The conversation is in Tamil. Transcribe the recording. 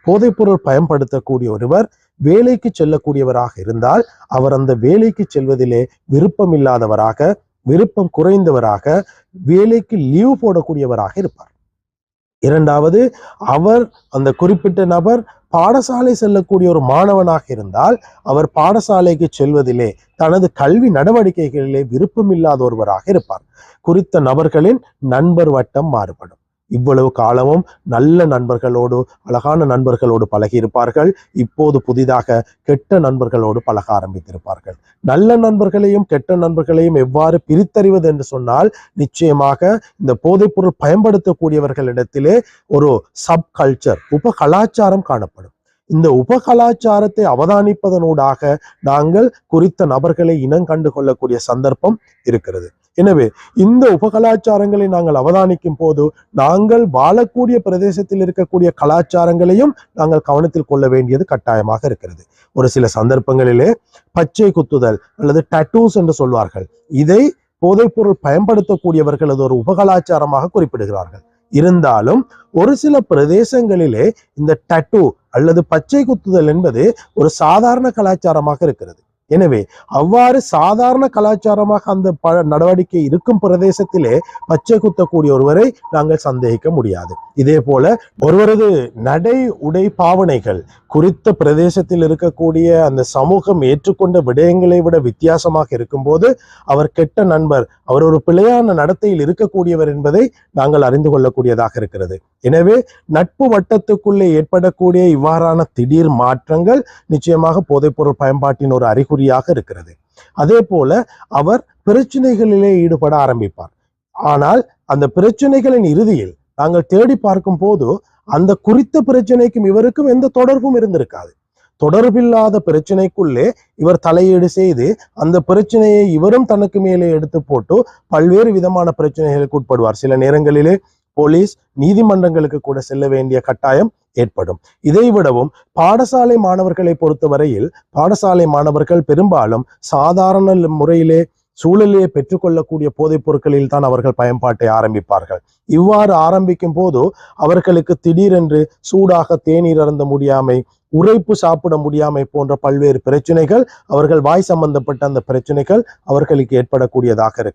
போதைப்பொருள் பயன்படுத்தக்கூடிய ஒருவர் வேலைக்கு செல்லக்கூடியவராக இருந்தால் அவர் அந்த வேலைக்கு செல்வதிலே விருப்பம் இல்லாதவராக, விருப்பம் குறைந்தவராக, வேலைக்கு லீவ் போடக்கூடியவராக இருப்பார். இரண்டாவது, அவர் அந்த குறிப்பிட்ட நபர் பாடசாலை செல்லக்கூடிய ஒரு மாணவனாக இருந்தால் அவர் பாடசாலைக்கு செல்வதிலே, தனது கல்வி நடவடிக்கைகளிலே விருப்பமில்லாத ஒருவராக இருப்பார். குறித்த நபர்களின் நண்பர் வட்டம் மாறுபடும். இவ்வளவு காலமும் நல்ல நண்பர்களோடு, அழகான நண்பர்களோடு பழகி இருப்பார்கள். இப்போது புதிதாக கெட்ட நண்பர்களோடு பழக ஆரம்பித்திருப்பார்கள். நல்ல நண்பர்களையும் கெட்ட நண்பர்களையும் எவ்வாறு பிரித்தறிவது என்று சொன்னால், நிச்சயமாக இந்த போதைப்பொருள் பயன்படுத்தக்கூடியவர்களிடத்திலே ஒரு சப் கல்ச்சர், உப கலாச்சாரம் காணப்படும். இந்த உப கலாச்சாரத்தை அவதானிப்பதனூடாக நாங்கள் குறித்த நபர்களை இனம் கண்டு கொள்ளக்கூடிய சந்தர்ப்பம் இருக்கிறது. எனவே இந்த உபகலாச்சாரங்களை நாங்கள் அவதானிக்கும் போது நாங்கள் வாழக்கூடிய பிரதேசத்தில் இருக்கக்கூடிய கலாச்சாரங்களையும் நாங்கள் கவனத்தில் கொள்ள வேண்டியது கட்டாயமாக இருக்கிறது. ஒரு சில சந்தர்ப்பங்களிலே பச்சை குத்துதல் அல்லது டட்டூஸ் என்று சொல்வார்கள். இதை போதைப்பொருள் பயன்படுத்தக்கூடியவர்கள் அது ஒரு உபகலாச்சாரமாக குறிப்பிடுகிறார்கள். இருந்தாலும் ஒரு சில பிரதேசங்களிலே இந்த டட்டூ அல்லது பச்சை குத்துதல் என்பது ஒரு சாதாரண கலாச்சாரமாக இருக்கிறது. எனவே அவ்வாறு சாதாரண கலாச்சாரமாக அந்த நடவடிக்கை இருக்கும் பிரதேசத்திலே பச்சை குத்தக்கூடிய ஒருவரை நாங்கள் சந்தேகிக்க முடியாது. இதே போல ஒருவரது நடை உடை பாவனைகள் குறித்த பிரதேசத்தில் இருக்கக்கூடிய அந்த சமூகம் ஏற்றுக்கொண்ட விடயங்களை விட வித்தியாசமாக இருக்கும்போது அவர் கெட்ட நண்பர், அவர் ஒரு பிழையான நடத்தையில் இருக்கக்கூடியவர் என்பதை நாங்கள் அறிந்து கொள்ளக்கூடியதாக இருக்கிறது. எனவே நட்பு வட்டத்துக்குள்ளே ஏற்படக்கூடிய இவ்வாறான திடீர் மாற்றங்கள் நிச்சயமாக போதைப்பொருள் பயன்பாட்டின் ஒரு அறிகுறியாக இருக்கிறது. அதே போல அவர் பிரச்சனைகளிலே ஈடுபட ஆரம்பிப்பார். ஆனால் அந்த பிரச்சனைகளின் இறுதியில் நாங்கள் தேடி பார்க்கும் போது அந்த குறித்த பிரச்சனைக்கும் இவருக்கும் எந்த தொடர்பும் இருந்திருக்காது. தொடர்பில்லாத பிரச்சனைக்குள்ளே இவர் தலையீடு செய்து அந்த பிரச்சனையை இவரும் தனக்கு மேலே எடுத்து போட்டு பல்வேறு விதமான பிரச்சனைகளுக்கு உட்படுவார். சில நேரங்களிலே போலீஸ் நீதிமன்றங்களுக்கு கூட செல்ல வேண்டிய கட்டாயம் ஏற்படும். இதை விடவும் பாடசாலை மாணவர்களை பொறுத்தவரையில் பாடசாலை மாணவர்கள் பெரும்பாலும் சாதாரண முறையிலே சூழலையே பெற்றுக்கொள்ளக்கூடிய போதைப் பொருட்களில் தான் அவர்கள் பயன்பாட்டை ஆரம்பிப்பார்கள். இவ்வாறு ஆரம்பிக்கும் போது அவர்களுக்கு திடீரென்று சூடாக தேநீர் அருந்த முடியாமை, உரைப்பு சாப்பிட முடியாமை போன்ற பல்வேறு பிரச்சனைகள், அவர்கள் வாய் சம்பந்தப்பட்ட அந்த பிரச்சனைகள் அவர்களுக்கு ஏற்படக்கூடியதாக இருக்கு.